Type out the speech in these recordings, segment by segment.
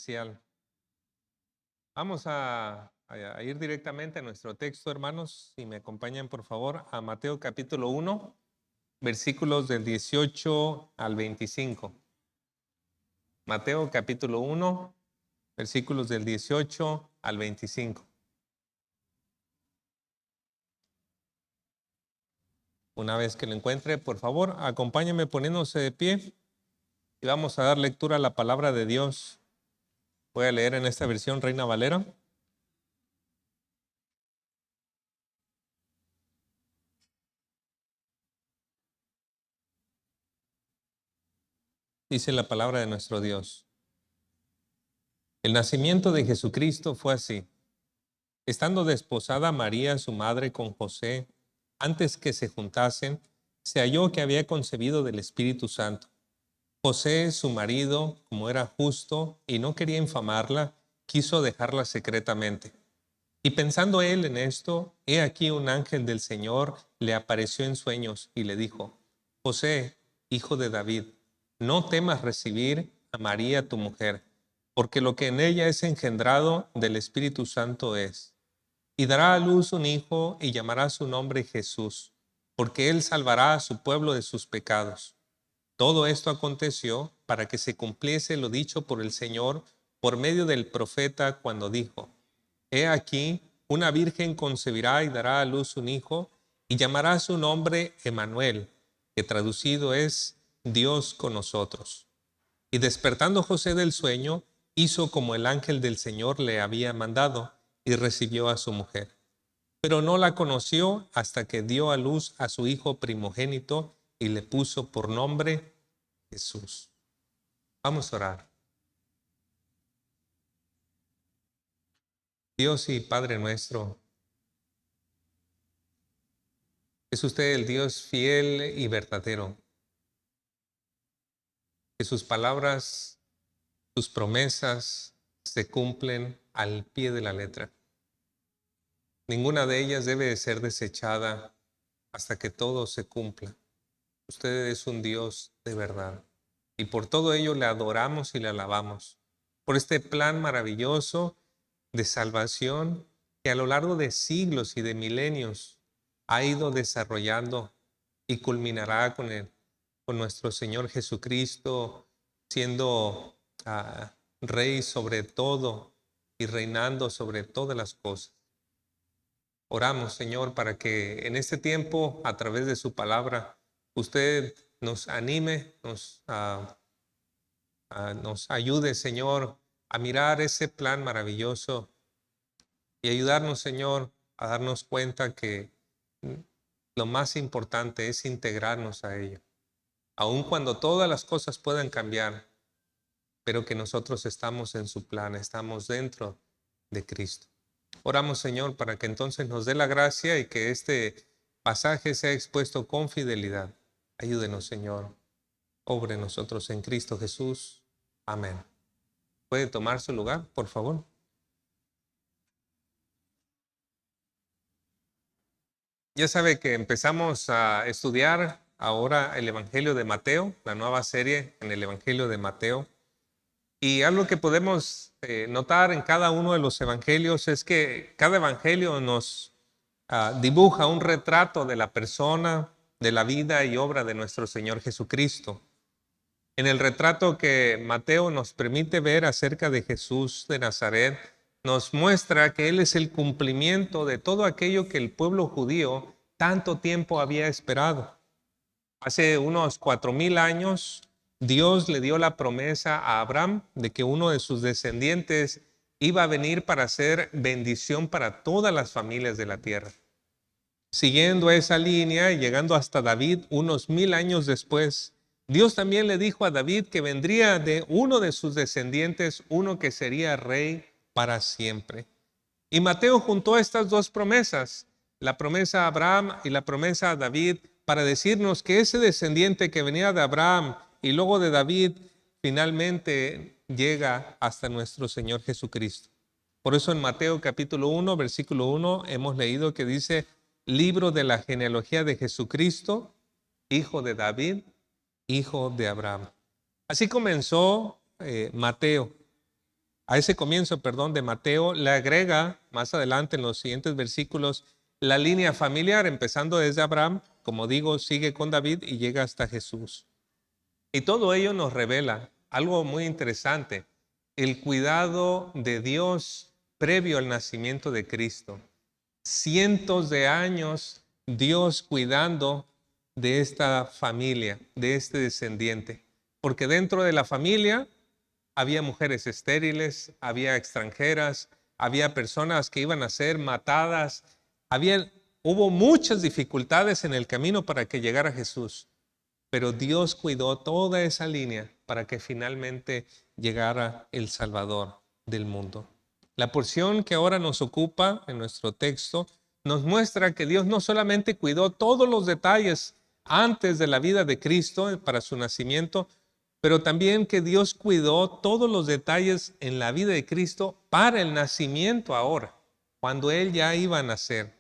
especial. Vamos a ir directamente a nuestro texto, hermanos, si me acompañan por favor, a Mateo capítulo 1, versículos del 18 al 25. Mateo capítulo 1, versículos del 18 al 25. Una vez que lo encuentre, por favor, acompáñame poniéndose de pie y vamos a dar lectura a la palabra de Dios. Voy a leer en esta versión Reina Valera. Dice la palabra de nuestro Dios. El nacimiento de Jesucristo fue así. Estando desposada María, su madre, con José, antes que se juntasen, se halló que había concebido del Espíritu Santo. José, su marido, como era justo y no quería infamarla, quiso dejarla secretamente. Y pensando él en esto, he aquí un ángel del Señor le apareció en sueños y le dijo: José, hijo de David, no temas recibir a María tu mujer, porque lo que en ella es engendrado del Espíritu Santo es. Y dará a luz un hijo y llamará su nombre Jesús, porque él salvará a su pueblo de sus pecados. Todo esto aconteció para que se cumpliese lo dicho por el Señor por medio del profeta cuando dijo: He aquí, una virgen concebirá y dará a luz un hijo, y llamará su nombre Emmanuel, que traducido es Dios con nosotros. Y despertando José del sueño, hizo como el ángel del Señor le había mandado, y recibió a su mujer. Pero no la conoció hasta que dio a luz a su hijo primogénito, y le puso por nombre Jesús. Vamos a orar. Dios y Padre nuestro, es usted el Dios fiel y verdadero, que sus palabras, sus promesas se cumplen al pie de la letra. Ninguna de ellas debe de ser desechada hasta que todo se cumpla. Usted es un Dios de verdad. Y por todo ello le adoramos y le alabamos. Por este plan maravilloso de salvación que a lo largo de siglos y de milenios ha ido desarrollando y culminará con nuestro Señor Jesucristo siendo Rey sobre todo y reinando sobre todas las cosas. Oramos, Señor, para que en este tiempo, a través de su palabra, usted nos anime, nos ayude, Señor, a mirar ese plan maravilloso y ayudarnos, Señor, a darnos cuenta que lo más importante es integrarnos a ello. Aun cuando todas las cosas puedan cambiar, pero que nosotros estamos en su plan, estamos dentro de Cristo. Oramos, Señor, para que entonces nos dé la gracia y que este pasaje sea expuesto con fidelidad. Ayúdenos, Señor. Obre en nosotros en Cristo Jesús. Amén. ¿Puede tomar su lugar, por favor? Ya sabe que empezamos a estudiar ahora el Evangelio de Mateo, la nueva serie en el Evangelio de Mateo. Y algo que podemos notar en cada uno de los evangelios es que cada evangelio nos dibuja un retrato de la persona, de la vida y obra de nuestro Señor Jesucristo. En el retrato que Mateo nos permite ver acerca de Jesús de Nazaret, nos muestra que Él es el cumplimiento de todo aquello que el pueblo judío tanto tiempo había esperado. Hace unos 4000 años, Dios le dio la promesa a Abraham de que uno de sus descendientes iba a venir para ser bendición para todas las familias de la tierra. Siguiendo esa línea y llegando hasta David unos 1000 años después, Dios también le dijo a David que vendría de uno de sus descendientes, uno que sería rey para siempre. Y Mateo juntó estas dos promesas, la promesa a Abraham y la promesa a David, para decirnos que ese descendiente que venía de Abraham y luego de David, finalmente llega hasta nuestro Señor Jesucristo. Por eso en Mateo capítulo 1, versículo 1, hemos leído que dice: libro de la genealogía de Jesucristo, hijo de David, hijo de Abraham. Así comenzó Mateo. A ese comienzo, perdón, de Mateo, le agrega más adelante en los siguientes versículos la línea familiar, empezando desde Abraham, como digo, sigue con David y llega hasta Jesús. Y todo ello nos revela algo muy interesante, el cuidado de Dios previo al nacimiento de Cristo. Cientos de años Dios cuidando de esta familia, de este descendiente, porque dentro de la familia había mujeres estériles, había extranjeras, había personas que iban a ser matadas, hubo muchas dificultades en el camino para que llegara Jesús, pero Dios cuidó toda esa línea para que finalmente llegara el Salvador del mundo. La porción que ahora nos ocupa en nuestro texto nos muestra que Dios no solamente cuidó todos los detalles antes de la vida de Cristo para su nacimiento, pero también que Dios cuidó todos los detalles en la vida de Cristo para el nacimiento ahora, cuando Él ya iba a nacer.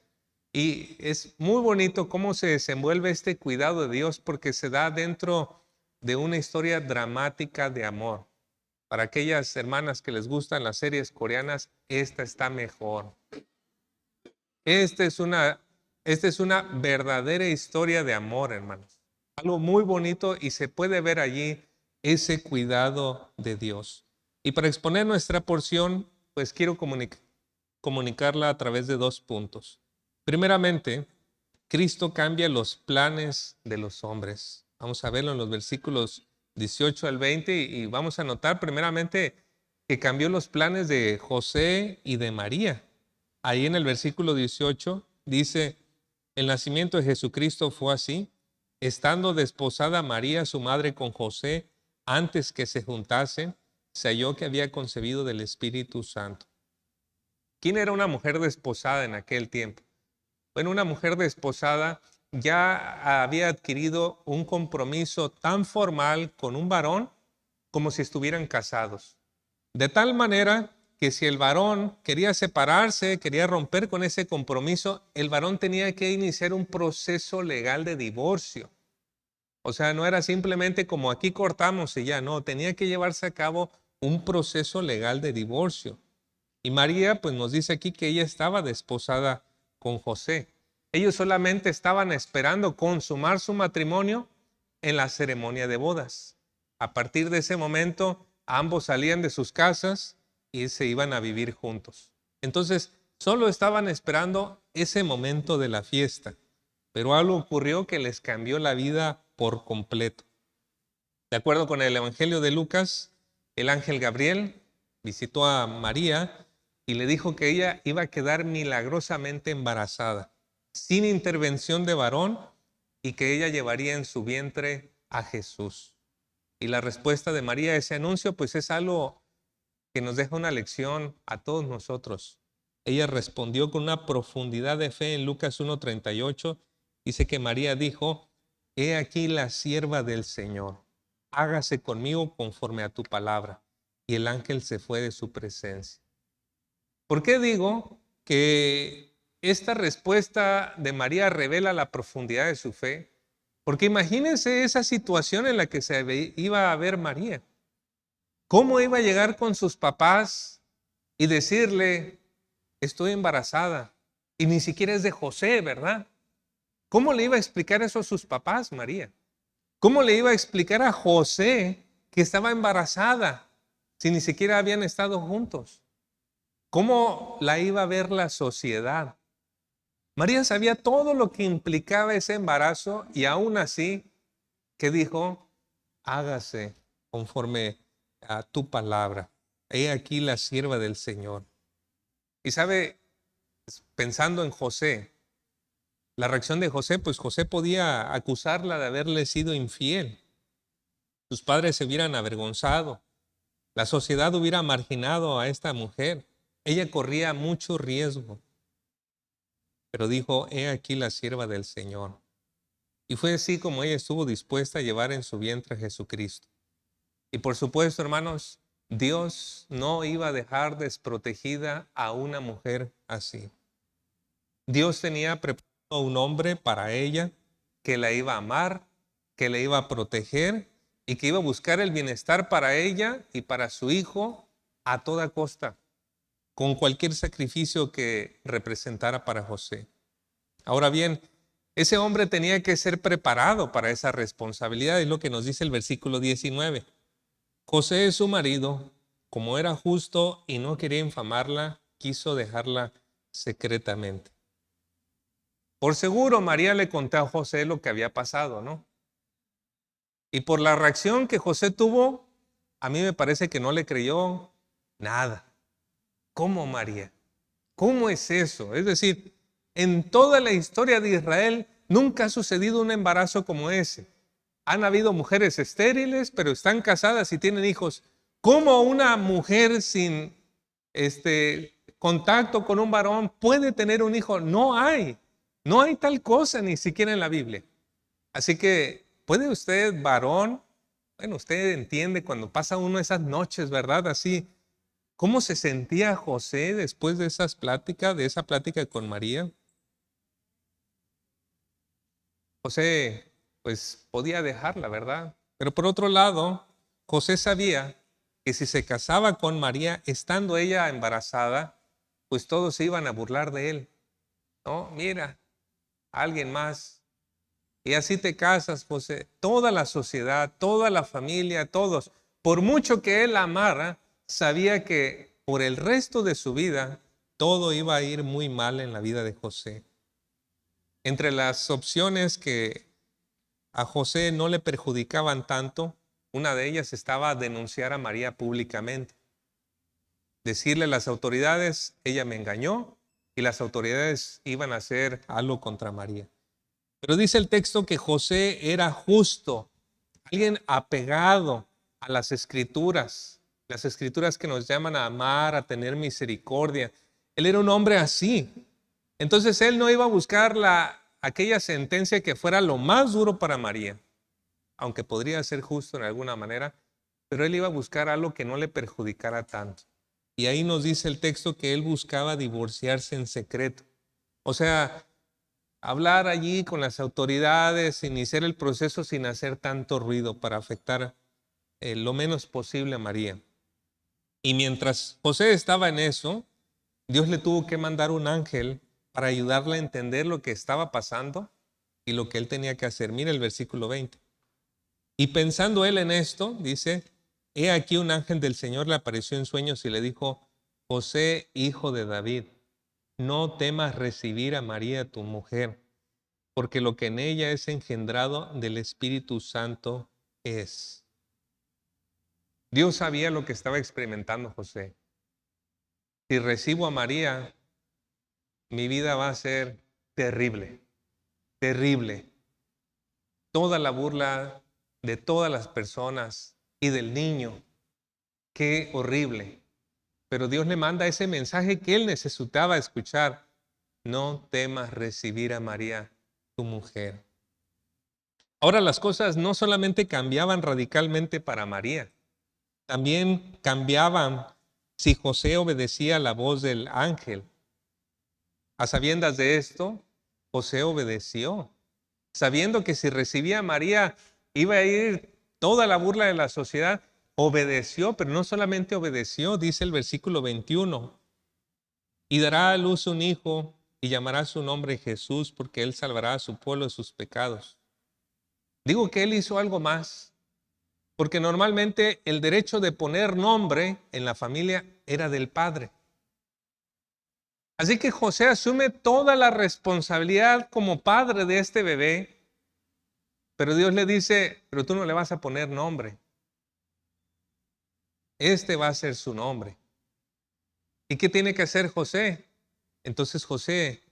Y es muy bonito cómo se desenvuelve este cuidado de Dios porque se da dentro de una historia dramática de amor. Para aquellas hermanas que les gustan las series coreanas, esta está mejor. Esta es una verdadera historia de amor, hermanos. Algo muy bonito y se puede ver allí ese cuidado de Dios. Y para exponer nuestra porción, pues quiero comunicarla a través de 2 puntos. Primeramente, Cristo cambia los planes de los hombres. Vamos a verlo en los versículos 18 al 20 y vamos a notar primeramente que cambió los planes de José y de María. Ahí en el versículo 18 dice, el nacimiento de Jesucristo fue así, estando desposada María, su madre, con José, antes que se juntasen, se halló que había concebido del Espíritu Santo. ¿Quién era una mujer desposada en aquel tiempo? Bueno, una mujer desposada ya había adquirido un compromiso tan formal con un varón como si estuvieran casados. De tal manera que si el varón quería separarse, quería romper con ese compromiso, el varón tenía que iniciar un proceso legal de divorcio. O sea, no era simplemente como aquí cortamos y ya, no, tenía que llevarse a cabo un proceso legal de divorcio. Y María, pues nos dice aquí que ella estaba desposada con José. Ellos solamente estaban esperando consumar su matrimonio en la ceremonia de bodas. A partir de ese momento, ambos salían de sus casas y se iban a vivir juntos. Entonces, solo estaban esperando ese momento de la fiesta. Pero algo ocurrió que les cambió la vida por completo. De acuerdo con el Evangelio de Lucas, el ángel Gabriel visitó a María y le dijo que ella iba a quedar milagrosamente embarazada, sin intervención de varón, y que ella llevaría en su vientre a Jesús. Y la respuesta de María a ese anuncio, pues es algo que nos deja una lección a todos nosotros. Ella respondió con una profundidad de fe en Lucas 1:38. Dice que María dijo, he aquí la sierva del Señor, hágase conmigo conforme a tu palabra. Y el ángel se fue de su presencia. ¿Por qué digo que esta respuesta de María revela la profundidad de su fe? Porque imagínense esa situación en la que iba a ver María. ¿Cómo iba a llegar con sus papás y decirle, estoy embarazada? Y ni siquiera es de José, ¿verdad? ¿Cómo le iba a explicar eso a sus papás, María? ¿Cómo le iba a explicar a José que estaba embarazada si ni siquiera habían estado juntos? ¿Cómo la iba a ver la sociedad? María sabía todo lo que implicaba ese embarazo y aún así, ¿qué dijo? Hágase conforme a tu palabra. He aquí la sierva del Señor. Y sabe, pensando en José, la reacción de José, pues José podía acusarla de haberle sido infiel. Sus padres se hubieran avergonzado. La sociedad hubiera marginado a esta mujer. Ella corría mucho riesgo. Pero dijo, he aquí la sierva del Señor. Y fue así como ella estuvo dispuesta a llevar en su vientre a Jesucristo. Y por supuesto, hermanos, Dios no iba a dejar desprotegida a una mujer así. Dios tenía preparado a un hombre para ella que la iba a amar, que la iba a proteger y que iba a buscar el bienestar para ella y para su hijo a toda costa, con cualquier sacrificio que representara para José. Ahora bien, ese hombre tenía que ser preparado para esa responsabilidad, es lo que nos dice el versículo 19. José, su marido, como era justo y no quería infamarla, quiso dejarla secretamente. Por seguro, María le contó a José lo que había pasado, ¿no? Y por la reacción que José tuvo, a mí me parece que no le creyó nada. ¿Cómo, María? ¿Cómo es eso? Es decir, en toda la historia de Israel nunca ha sucedido un embarazo como ese. Han habido mujeres estériles, pero están casadas y tienen hijos. ¿Cómo una mujer sin contacto con un varón puede tener un hijo? No hay tal cosa ni siquiera en la Biblia. Así que, ¿puede usted, varón? Bueno, usted entiende cuando pasa uno esas noches, ¿verdad? Así, ¿cómo se sentía José después de esa plática con María? José, pues podía dejarla, ¿verdad? Pero por otro lado, José sabía que si se casaba con María, estando ella embarazada, pues todos se iban a burlar de él. No, mira, alguien más. Y así te casas, José. Toda la sociedad, toda la familia, todos, por mucho que él la amara, sabía que por el resto de su vida, todo iba a ir muy mal en la vida de José. Entre las opciones que a José no le perjudicaban tanto, una de ellas estaba denunciar a María públicamente. Decirle a las autoridades, ella me engañó, y las autoridades iban a hacer algo contra María. Pero dice el texto que José era justo, alguien apegado a las escrituras que nos llaman a amar, a tener misericordia. Él era un hombre así. Entonces él no iba a buscar aquella sentencia que fuera lo más duro para María, aunque podría ser justo en alguna manera, pero él iba a buscar algo que no le perjudicara tanto. Y ahí nos dice el texto que él buscaba divorciarse en secreto. O sea, hablar allí con las autoridades, iniciar el proceso sin hacer tanto ruido para afectar lo menos posible a María. Y mientras José estaba en eso, Dios le tuvo que mandar un ángel para ayudarle a entender lo que estaba pasando y lo que él tenía que hacer. Mira el versículo 20. Y pensando él en esto, dice, he aquí un ángel del Señor le apareció en sueños y le dijo, José, hijo de David, no temas recibir a María tu mujer, porque lo que en ella es engendrado del Espíritu Santo es. Dios sabía lo que estaba experimentando José. Si recibo a María, mi vida va a ser terrible, terrible. Toda la burla de todas las personas y del niño, qué horrible. Pero Dios le manda ese mensaje que él necesitaba escuchar. No temas recibir a María, tu mujer. Ahora las cosas no solamente cambiaban radicalmente para María, también cambiaban si José obedecía la voz del ángel. A sabiendas de esto, José obedeció, sabiendo que si recibía a María iba a ir toda la burla de la sociedad. Obedeció, pero no solamente obedeció, dice el versículo 21, y dará a luz un hijo y llamará su nombre Jesús, porque él salvará a su pueblo de sus pecados. Digo que él hizo algo más, porque normalmente el derecho de poner nombre en la familia era del padre. Así que José asume toda la responsabilidad como padre de este bebé, pero Dios le dice, pero tú no le vas a poner nombre. Este va a ser su nombre. ¿Y qué tiene que hacer José? Entonces José,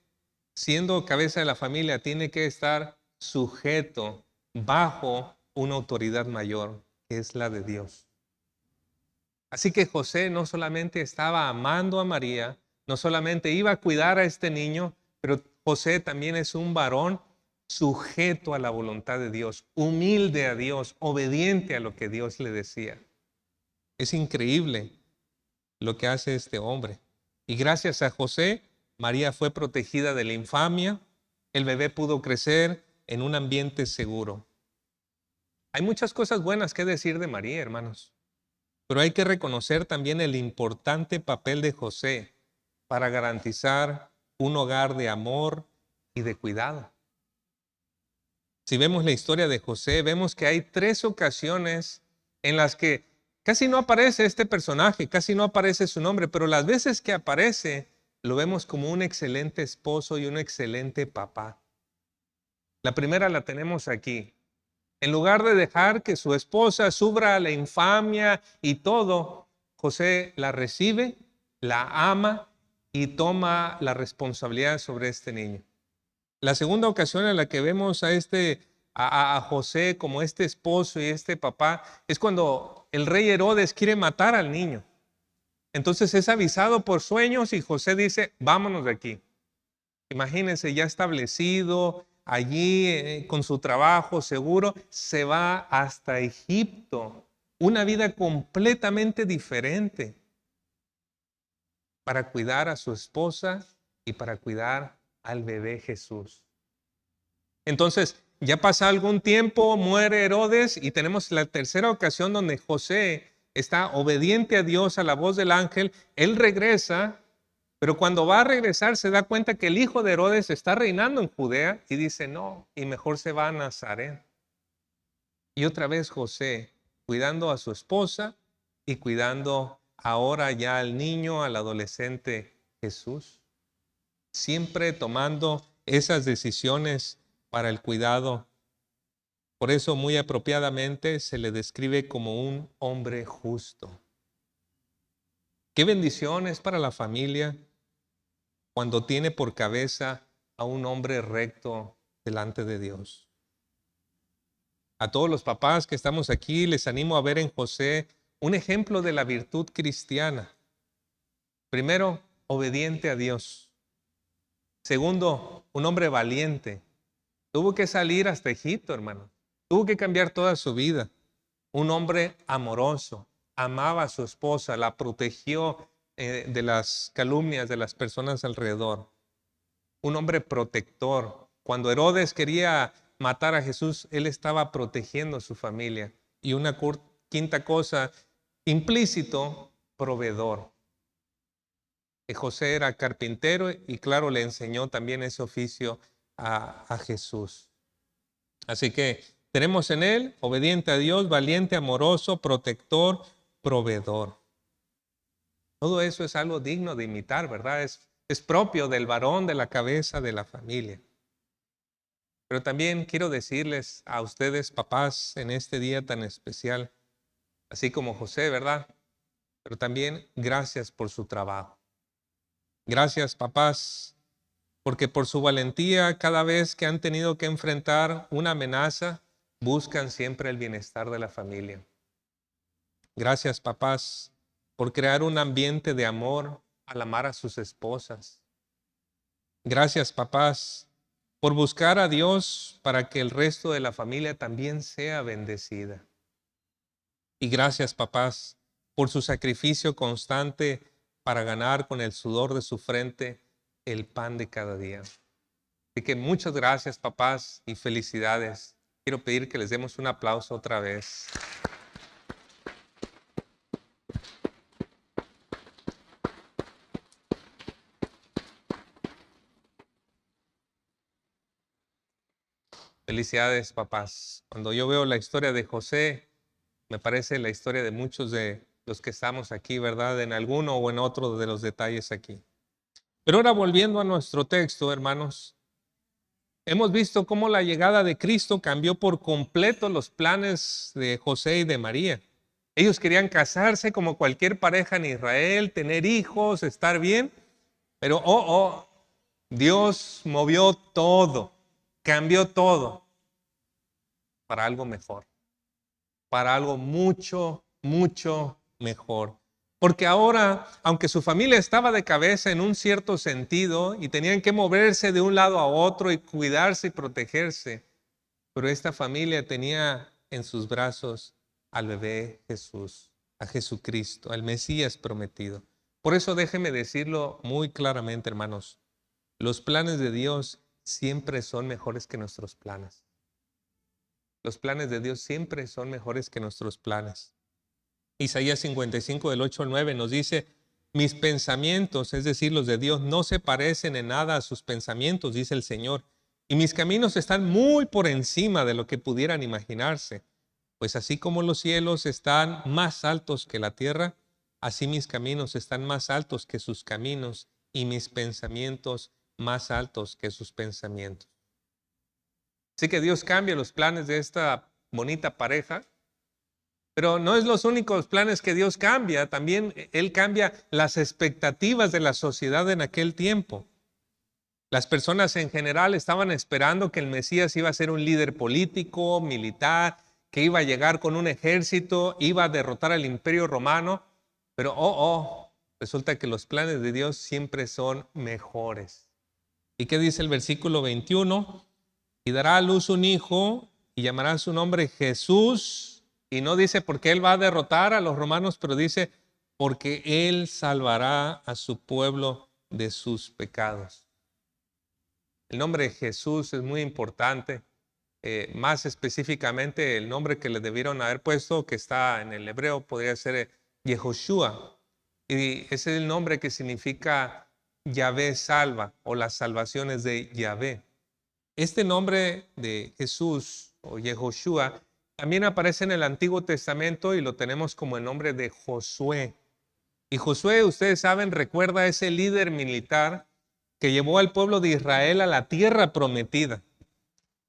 siendo cabeza de la familia, tiene que estar sujeto bajo una autoridad mayor, que es la de Dios. Así que José no solamente estaba amando a María, no solamente iba a cuidar a este niño, pero José también es un varón sujeto a la voluntad de Dios, humilde a Dios, obediente a lo que Dios le decía. Es increíble lo que hace este hombre. Y gracias a José, María fue protegida de la infamia, el bebé pudo crecer en un ambiente seguro. Hay muchas cosas buenas que decir de María, hermanos. Pero hay que reconocer también el importante papel de José para garantizar un hogar de amor y de cuidado. Si vemos la historia de José, vemos que hay 3 ocasiones en las que casi no aparece este personaje, casi no aparece su nombre, pero las veces que aparece, lo vemos como un excelente esposo y un excelente papá. La primera la tenemos aquí. En lugar de dejar que su esposa sufra la infamia y todo, José la recibe, la ama y toma la responsabilidad sobre este niño. La segunda ocasión en la que vemos a José como este esposo y este papá es cuando el rey Herodes quiere matar al niño. Entonces es avisado por sueños y José dice, vámonos de aquí. Imagínense, ya establecido allí con su trabajo seguro, se va hasta Egipto. Una vida completamente diferente para cuidar a su esposa y para cuidar al bebé Jesús. Entonces, ya pasa algún tiempo, muere Herodes y tenemos la tercera ocasión donde José está obediente a Dios, a la voz del ángel. Él regresa, pero cuando va a regresar se da cuenta que el hijo de Herodes está reinando en Judea y dice no, y mejor se va a Nazaret. Y otra vez José cuidando a su esposa y cuidando ahora ya al niño, al adolescente Jesús. Siempre tomando esas decisiones para el cuidado. Por eso muy apropiadamente se le describe como un hombre justo. Qué bendición es para la familia cuando tiene por cabeza a un hombre recto delante de Dios. A todos los papás que estamos aquí les animo a ver en José un ejemplo de la virtud cristiana. Primero, obediente a Dios. Segundo, un hombre valiente. Tuvo que salir hasta Egipto, hermano. Tuvo que cambiar toda su vida. Un hombre amoroso, amaba a su esposa, la protegió de las calumnias de las personas alrededor. Un hombre protector. Cuando Herodes quería matar a Jesús, él estaba protegiendo a su familia. Y una quinta cosa, implícito, proveedor. José era carpintero y claro, le enseñó también ese oficio a Jesús. Así que tenemos en él obediente a Dios, valiente, amoroso, protector, proveedor. Todo eso es algo digno de imitar, ¿verdad? Es propio del varón, de la cabeza de la familia. Pero también quiero decirles a ustedes, papás, en este día tan especial, así como José, ¿verdad? Pero también gracias por su trabajo. Gracias, papás, porque por su valentía, cada vez que han tenido que enfrentar una amenaza, buscan siempre el bienestar de la familia. Gracias, papás, por crear un ambiente de amor al amar a sus esposas. Gracias, papás, por buscar a Dios para que el resto de la familia también sea bendecida. Y gracias, papás, por su sacrificio constante para ganar con el sudor de su frente el pan de cada día. Así que muchas gracias, papás, y felicidades. Quiero pedir que les demos un aplauso otra vez. Felicidades, papás. Cuando yo veo la historia de José, me parece la historia de muchos de los que estamos aquí, ¿verdad? En alguno o en otro de los detalles aquí. Pero ahora volviendo a nuestro texto, hermanos, hemos visto cómo la llegada de Cristo cambió por completo los planes de José y de María. Ellos querían casarse como cualquier pareja en Israel, tener hijos, estar bien, pero Dios movió todo, cambió todo para algo mejor, para algo mucho, mucho mejor. Porque ahora, aunque su familia estaba de cabeza en un cierto sentido y tenían que moverse de un lado a otro y cuidarse y protegerse, pero esta familia tenía en sus brazos al bebé Jesús, a Jesucristo, al Mesías prometido. Por eso déjenme decirlo muy claramente, hermanos, los planes de Dios siempre son mejores que nuestros planes. Los planes de Dios siempre son mejores que nuestros planes. Isaías 55 del 8 al 9 nos dice: mis pensamientos, es decir, los de Dios, no se parecen en nada a sus pensamientos, dice el Señor. Y mis caminos están muy por encima de lo que pudieran imaginarse. Pues así como los cielos están más altos que la tierra, así mis caminos están más altos que sus caminos y mis pensamientos más altos que sus pensamientos. Así que Dios cambia los planes de esta bonita pareja, pero no es los únicos planes que Dios cambia, también Él cambia las expectativas de la sociedad en aquel tiempo. Las personas en general estaban esperando que el Mesías iba a ser un líder político, militar, que iba a llegar con un ejército, iba a derrotar al Imperio Romano, pero resulta que los planes de Dios siempre son mejores. ¿Y qué dice el versículo 21? Y dará a luz un hijo y llamará su nombre Jesús. Y no dice porque Él va a derrotar a los romanos, pero dice porque Él salvará a su pueblo de sus pecados. El nombre de Jesús es muy importante. Más específicamente el nombre que le debieron haber puesto, que está en el hebreo, podría ser Yehoshua. Y ese es el nombre que significa Yahvé salva, o las salvaciones de Yahvé. Este nombre de Jesús o Yehoshua también aparece en el Antiguo Testamento y lo tenemos como el nombre de Josué. Y Josué, ustedes saben, recuerda a ese líder militar que llevó al pueblo de Israel a la tierra prometida.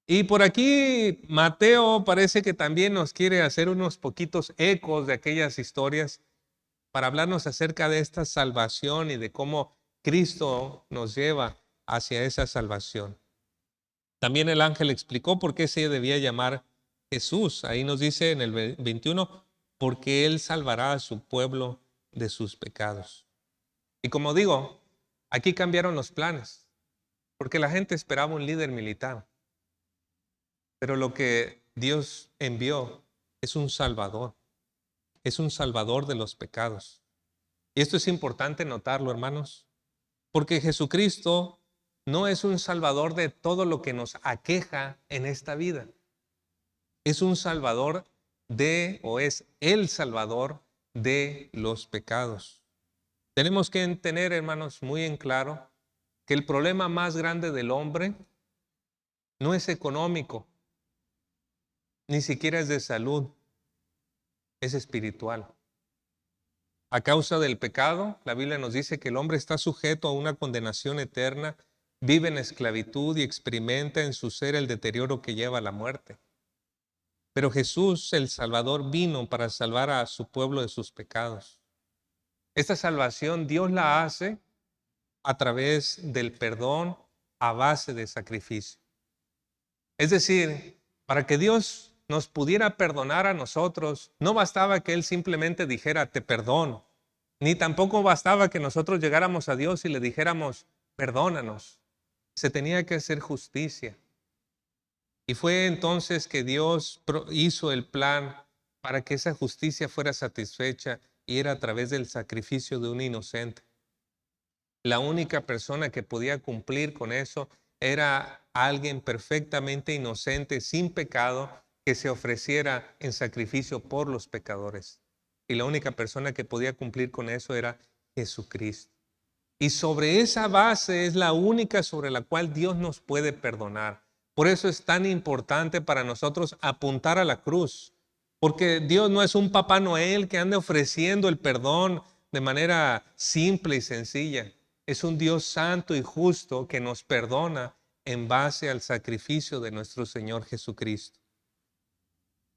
Y por aquí Mateo parece que también nos quiere hacer unos poquitos ecos de aquellas historias para hablarnos acerca de esta salvación y de cómo Cristo nos lleva hacia esa salvación. También el ángel explicó por qué se debía llamar Jesús. Ahí nos dice en el 21, porque Él salvará a su pueblo de sus pecados. Y como digo, aquí cambiaron los planes, porque la gente esperaba un líder militar. Pero lo que Dios envió es un Salvador de los pecados. Y esto es importante notarlo, hermanos, porque Jesucristo no es un Salvador de todo lo que nos aqueja en esta vida. Es un Salvador es el Salvador de los pecados. Tenemos que tener, hermanos, muy en claro que el problema más grande del hombre no es económico, ni siquiera es de salud, es espiritual. A causa del pecado, la Biblia nos dice que el hombre está sujeto a una condenación eterna, vive en esclavitud y experimenta en su ser el deterioro que lleva a la muerte. Pero Jesús, el Salvador, vino para salvar a su pueblo de sus pecados. Esta salvación Dios la hace a través del perdón a base de sacrificio. Es decir, para que Dios nos pudiera perdonar a nosotros, no bastaba que Él simplemente dijera te perdono, ni tampoco bastaba que nosotros llegáramos a Dios y le dijéramos perdónanos. Se tenía que hacer justicia. Y fue entonces que Dios hizo el plan para que esa justicia fuera satisfecha, y era a través del sacrificio de un inocente. La única persona que podía cumplir con eso era alguien perfectamente inocente, sin pecado, que se ofreciera en sacrificio por los pecadores. Y la única persona que podía cumplir con eso era Jesucristo. Y sobre esa base es la única sobre la cual Dios nos puede perdonar. Por eso es tan importante para nosotros apuntar a la cruz. Porque Dios no es un Papá Noel que ande ofreciendo el perdón de manera simple y sencilla. Es un Dios santo y justo que nos perdona en base al sacrificio de nuestro Señor Jesucristo.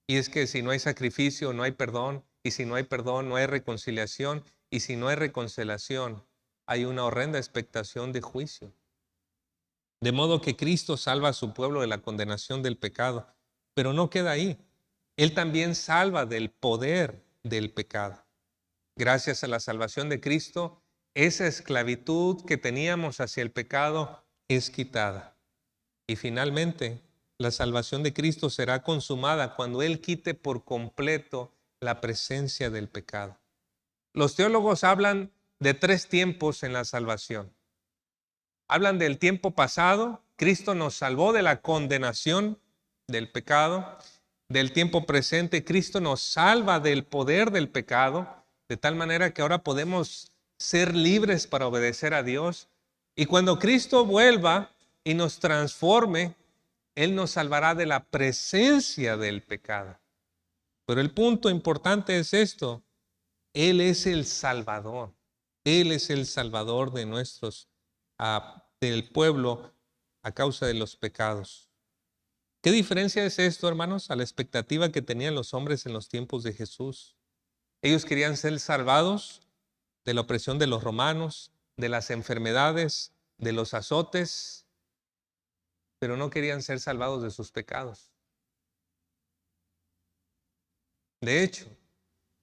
Y es que si no hay sacrificio, no hay perdón. Y si no hay perdón, no hay reconciliación. Y si no hay reconciliación, hay una horrenda expectación de juicio. De modo que Cristo salva a su pueblo de la condenación del pecado. Pero no queda ahí. Él también salva del poder del pecado. Gracias a la salvación de Cristo, esa esclavitud que teníamos hacia el pecado es quitada. Y finalmente, la salvación de Cristo será consumada cuando Él quite por completo la presencia del pecado. Los teólogos hablan de 3 tiempos en la salvación. Hablan del tiempo pasado, Cristo nos salvó de la condenación del pecado. del tiempo presente, Cristo nos salva del poder del pecado, de tal manera que ahora podemos ser libres para obedecer a Dios. Y cuando Cristo vuelva y nos transforme, Él nos salvará de la presencia del pecado. Pero el punto importante es esto: Él es el Salvador. Él es el Salvador de del pueblo a causa de los pecados. ¿Qué diferencia es esto, hermanos, a la expectativa que tenían los hombres en los tiempos de Jesús? Ellos querían ser salvados de la opresión de los romanos, de las enfermedades, de los azotes, pero no querían ser salvados de sus pecados. De hecho,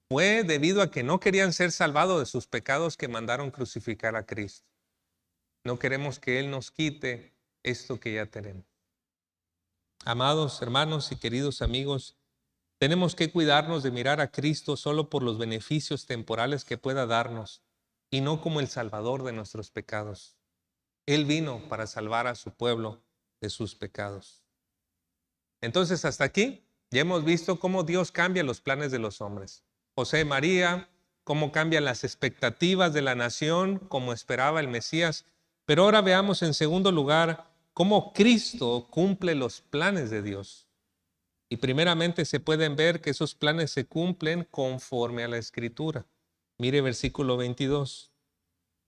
fue debido a que no querían ser salvados de sus pecados que mandaron crucificar a Cristo. No queremos que Él nos quite esto que ya tenemos. Amados hermanos y queridos amigos, tenemos que cuidarnos de mirar a Cristo solo por los beneficios temporales que pueda darnos y no como el Salvador de nuestros pecados. Él vino para salvar a su pueblo de sus pecados. Entonces, hasta aquí ya hemos visto cómo Dios cambia los planes de los hombres. José y María, cómo cambian las expectativas de la nación, como esperaba el Mesías. Pero ahora veamos en segundo lugar cómo Cristo cumple los planes de Dios. Y primeramente se pueden ver que esos planes se cumplen conforme a la Escritura. Mire versículo 22.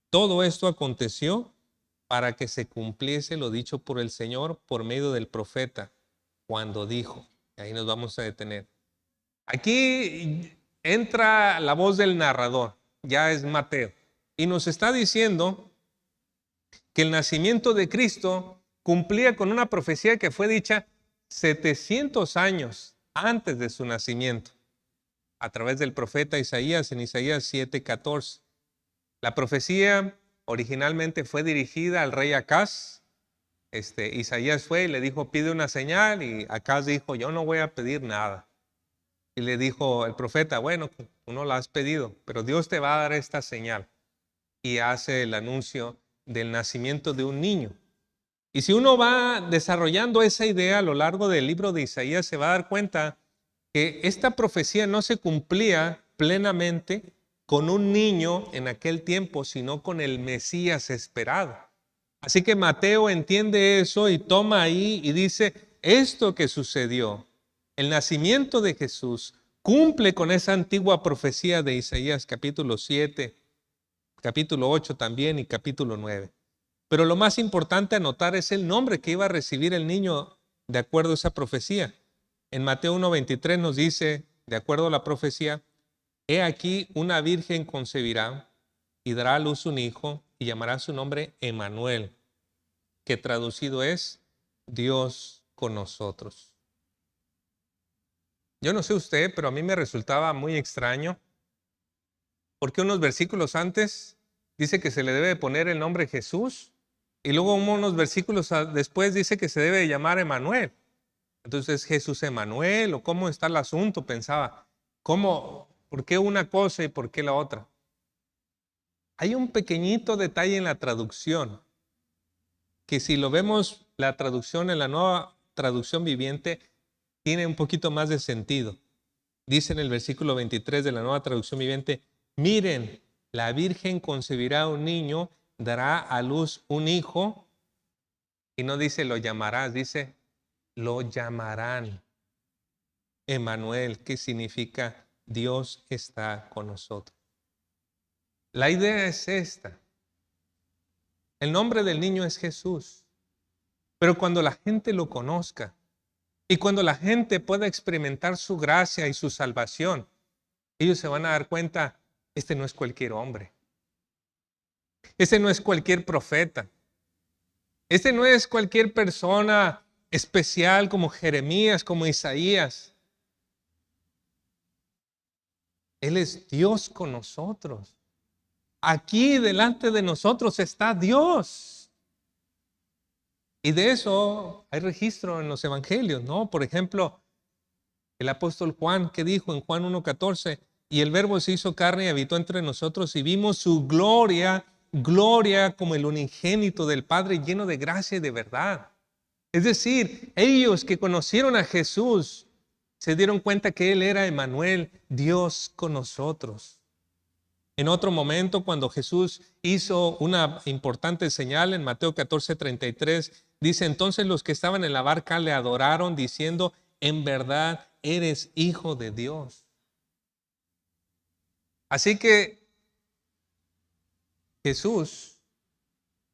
Todo esto aconteció para que se cumpliese lo dicho por el Señor por medio del profeta, cuando dijo. Ahí nos vamos a detener. Aquí entra la voz del narrador, ya es Mateo, y nos está diciendo que el nacimiento de Cristo cumplía con una profecía que fue dicha 700 años antes de su nacimiento, a través del profeta Isaías en Isaías 7:14. La profecía originalmente fue dirigida al rey Acaz. Isaías fue y le dijo, pide una señal, y Acaz dijo, yo no voy a pedir nada. Y le dijo el profeta, bueno, tú no la has pedido, pero Dios te va a dar esta señal. Y hace el anuncio del nacimiento de un niño. Y si uno va desarrollando esa idea a lo largo del libro de Isaías, se va a dar cuenta que esta profecía no se cumplía plenamente con un niño en aquel tiempo, sino con el Mesías esperado. Así que Mateo entiende eso y toma ahí y dice, esto que sucedió, el nacimiento de Jesús, cumple con esa antigua profecía de Isaías capítulo 7, capítulo 8 también y capítulo 9. Pero lo más importante a notar es el nombre que iba a recibir el niño de acuerdo a esa profecía. En Mateo 1:23 nos dice, de acuerdo a la profecía, he aquí una virgen concebirá y dará a luz un hijo y llamará su nombre Emmanuel, que traducido es Dios con nosotros. Yo no sé usted, pero a mí me resultaba muy extraño porque unos versículos antes dice que se le debe poner el nombre Jesús y luego unos versículos después dice que se debe llamar Emmanuel. Entonces, ¿Jesús Emmanuel o cómo está el asunto? Pensaba, ¿cómo? ¿Por qué una cosa y por qué la otra? Hay un pequeñito detalle en la traducción, que si lo vemos, la traducción en la Nueva Traducción Viviente tiene un poquito más de sentido. Dice en el versículo 23 de la Nueva Traducción Viviente, miren, la Virgen concebirá un niño, dará a luz un hijo, y no dice lo llamarás, dice lo llamarán Emmanuel, que significa Dios está con nosotros. La idea es esta. El nombre del niño es Jesús, pero cuando la gente lo conozca y cuando la gente pueda experimentar su gracia y su salvación, ellos se van a dar cuenta, este no es cualquier hombre, este no es cualquier profeta, este no es cualquier persona especial como Jeremías, como Isaías. Él es Dios con nosotros. Aquí delante de nosotros está Dios. Y de eso hay registro en los evangelios, ¿no? Por ejemplo, el apóstol Juan, ¿qué dijo en Juan 1:14? Y el verbo se hizo carne y habitó entre nosotros y vimos su gloria, gloria como el unigénito del Padre, lleno de gracia y de verdad. Es decir, ellos que conocieron a Jesús Se dieron cuenta que Él era Emmanuel, Dios con nosotros. En otro momento, cuando Jesús hizo una importante señal en Mateo 14:33, dice, entonces los que estaban en la barca le adoraron diciendo, en verdad eres hijo de Dios. Así que Jesús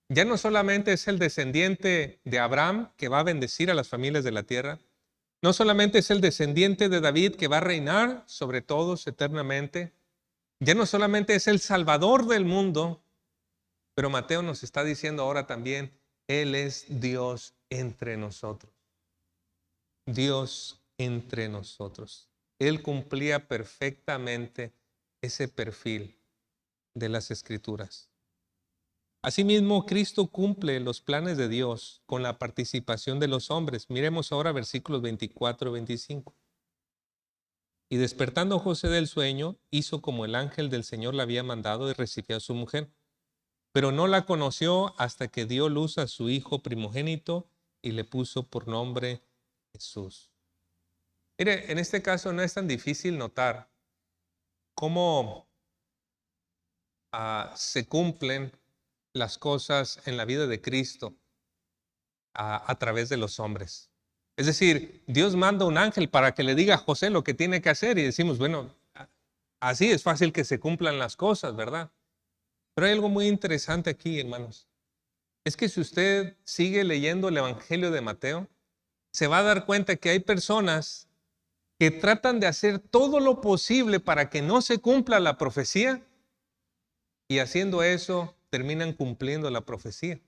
ya no solamente es el descendiente de Abraham que va a bendecir a las familias de la tierra, no solamente es el descendiente de David que va a reinar sobre todos eternamente, ya no solamente es el Salvador del mundo, pero Mateo nos está diciendo ahora también, Él es Dios entre nosotros. Dios entre nosotros. Él cumplía perfectamente ese perfil de las Escrituras. Asimismo, Cristo cumple los planes de Dios con la participación de los hombres. Miremos ahora versículos 24 y 25. Y despertando José del sueño, hizo como el ángel del Señor le había mandado y recibió a su mujer. Pero no la conoció hasta que dio luz a su hijo primogénito y le puso por nombre Jesús. Mire, en este caso no es tan difícil notar cómo se cumplen las cosas en la vida de Cristo a través de los hombres. Es decir, Dios manda un ángel para que le diga a José lo que tiene que hacer y decimos, bueno, así es fácil que se cumplan las cosas, ¿verdad? Pero hay algo muy interesante aquí, hermanos. Es que si usted sigue leyendo el Evangelio de Mateo, se va a dar cuenta que hay personas que tratan de hacer todo lo posible para que no se cumpla la profecía y haciendo eso terminan cumpliendo la profecía.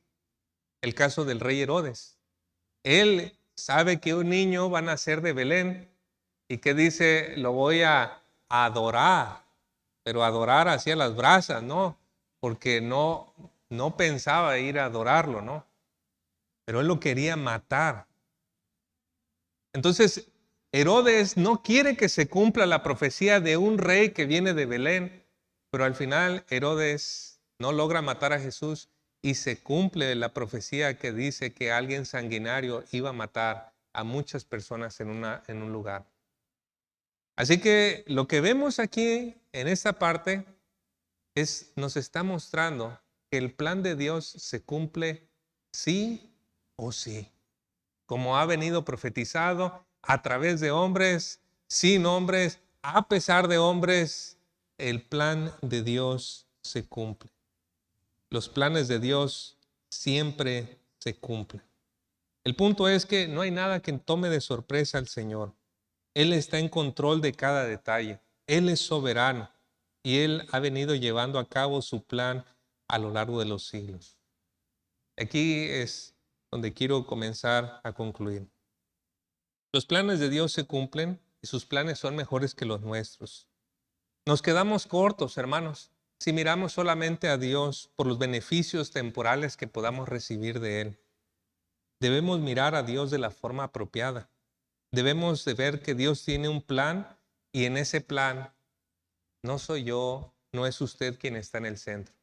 El caso del rey Herodes. Él sabe que un niño va a nacer de Belén y que dice, lo voy a adorar, pero adorar hacia las brasas, ¿no? Porque no pensaba ir a adorarlo, ¿no? Pero él lo quería matar. Entonces, Herodes no quiere que se cumpla la profecía de un rey que viene de Belén, pero al final Herodes no logra matar a Jesús y se cumple la profecía que dice que alguien sanguinario iba a matar a muchas personas en un lugar. Así que lo que vemos aquí en esta parte nos está mostrando que el plan de Dios se cumple sí o sí, como ha venido profetizado a través de hombres, sin hombres, a pesar de hombres, el plan de Dios se cumple. Los planes de Dios siempre se cumplen. El punto es que no hay nada que tome de sorpresa al Señor. Él está en control de cada detalle. Él es soberano y Él ha venido llevando a cabo su plan a lo largo de los siglos. Aquí es donde quiero comenzar a concluir. Los planes de Dios se cumplen y sus planes son mejores que los nuestros. Nos quedamos cortos, hermanos, si miramos solamente a Dios por los beneficios temporales que podamos recibir de Él. Debemos mirar a Dios de la forma apropiada. Debemos de ver que Dios tiene un plan y en ese plan no soy yo, no es usted quien está en el centro.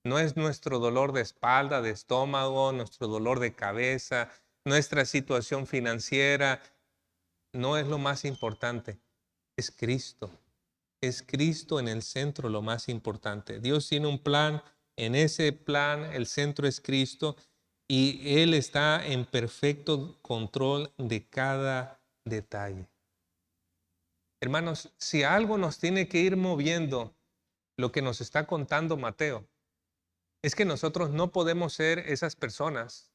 No es nuestro dolor de espalda, de estómago, nuestro dolor de cabeza, nuestra situación financiera. No es lo más importante, es Cristo. Es Cristo en el centro lo más importante. Dios tiene un plan, en ese plan el centro es Cristo y Él está en perfecto control de cada detalle. Hermanos, si algo nos tiene que ir moviendo lo que nos está contando Mateo, es que nosotros no podemos ser esas personas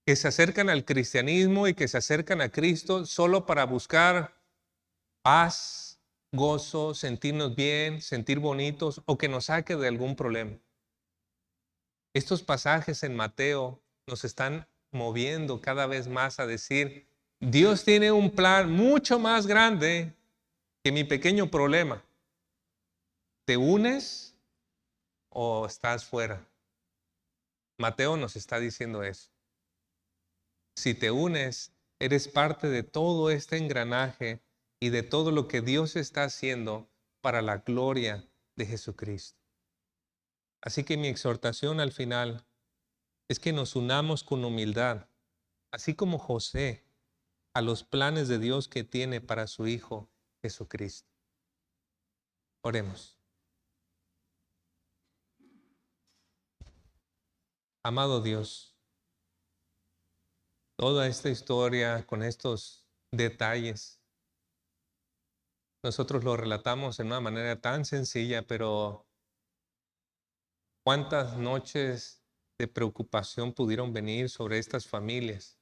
que se acercan al cristianismo y que se acercan a Cristo solo para buscar paz, gozo, sentirnos bien, sentir bonitos o que nos saque de algún problema. Estos pasajes en Mateo nos están moviendo cada vez más a decir, Dios tiene un plan mucho más grande que mi pequeño problema. ¿Te unes o estás fuera? Mateo nos está diciendo eso. Si te unes, eres parte de todo este engranaje y de todo lo que Dios está haciendo para la gloria de Jesucristo. Así que mi exhortación al final es que nos unamos con humildad, así como José, a los planes de Dios que tiene para su Hijo Jesucristo. Oremos. Amado Dios, toda esta historia con estos detalles, nosotros lo relatamos en una manera tan sencilla, pero cuántas noches de preocupación pudieron venir sobre estas familias,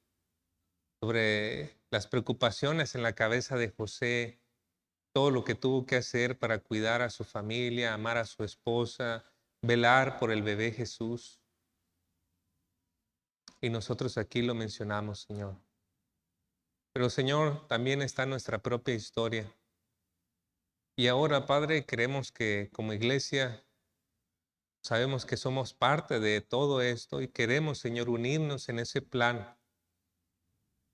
sobre las preocupaciones en la cabeza de José, todo lo que tuvo que hacer para cuidar a su familia, amar a su esposa, velar por el bebé Jesús. Y nosotros aquí lo mencionamos, Señor. Pero, Señor, también está nuestra propia historia. Y ahora, Padre, queremos que como iglesia sabemos que somos parte de todo esto y queremos, Señor, unirnos en ese plan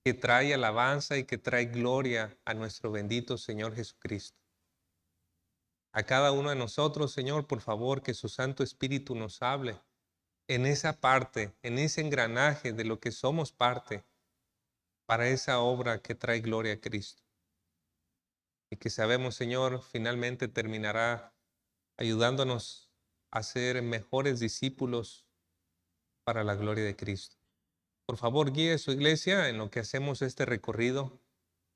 que trae alabanza y que trae gloria a nuestro bendito Señor Jesucristo. A cada uno de nosotros, Señor, por favor, que su Santo Espíritu nos hable en esa parte, en ese engranaje de lo que somos parte para esa obra que trae gloria a Cristo. Y que sabemos, Señor, finalmente terminará ayudándonos a ser mejores discípulos para la gloria de Cristo. Por favor, guíe a su iglesia en lo que hacemos este recorrido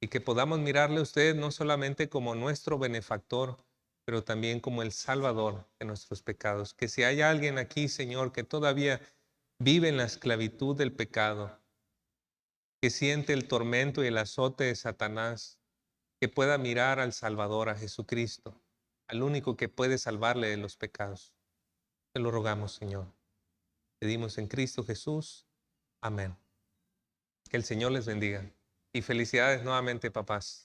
y que podamos mirarle a usted no solamente como nuestro benefactor, pero también como el Salvador de nuestros pecados. Que si hay alguien aquí, Señor, que todavía vive en la esclavitud del pecado, que siente el tormento y el azote de Satanás, que pueda mirar al Salvador, a Jesucristo, al único que puede salvarle de los pecados. Te lo rogamos, Señor. Pedimos en Cristo Jesús. Amén. Que el Señor les bendiga. Y felicidades nuevamente, papás.